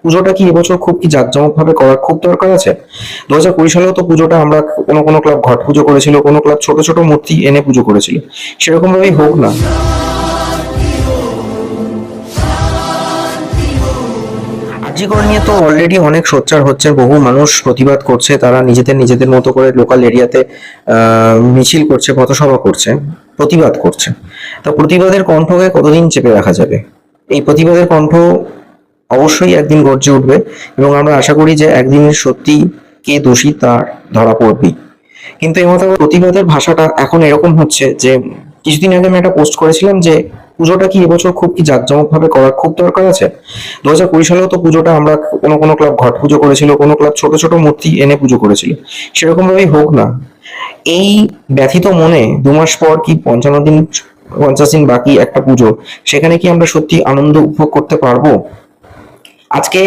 পুজোটা কি এবছর খুব কি জাঁকজমক ভাবে করার খুব দরকার আছে? 2020 সালেও তো পুজোটা আমরা কোনো ক্লাব ঘট পুজো করেছিল, কোনো ক্লাব ছোট ছোট মূর্তি এনে পুজো করেছিল। সেরকম ভাবেই হোক না। আরজি কর নিয়ে তো অলরেডি অনেক সোচ্চার হচ্ছে, বহু মানুষ প্রতিবাদ করছে, তারা নিজেদের মতো করে লোকাল এরিয়াতে মিছিল করছে, পথসভা করছে, প্রতিবাদ করছে। তা প্রতিবাদের কণ্ঠকে কতদিন চেপে রাখা যাবে? এই প্রতিবাদের কণ্ঠ অবশ্যই একদিন গর্জে উঠবে, এবং আমরা আশা করি যে একদিন সত্যি কে দোষী তার ধরা পড়বেই। কিন্তু এই মতো প্রতিবাদের ভাষাটা এখন এরকম হচ্ছে যে, কিছুদিন আগে আমি একটা পোস্ট করেছিলাম যে পুজোটা কি এবছর খুব কি জাঁকজমক ভাবে করার খুব দরকার আছে। 2020 সালেও তো পুজোটা আমরা কোনো ক্লাব ঘট পুজো করেছিল, কোনো ক্লাব ছোট ছোট মূর্তি এনে পুজো করেছিল। সেরকম ভাবেই হোক না। এই ব্যথিত মনে 2 মাস পর কি 55 দিন 50 দিন বাকি একটা পুজো, সেখানে কি আমরা সত্যি আনন্দ উপভোগ করতে পারবো? আজকে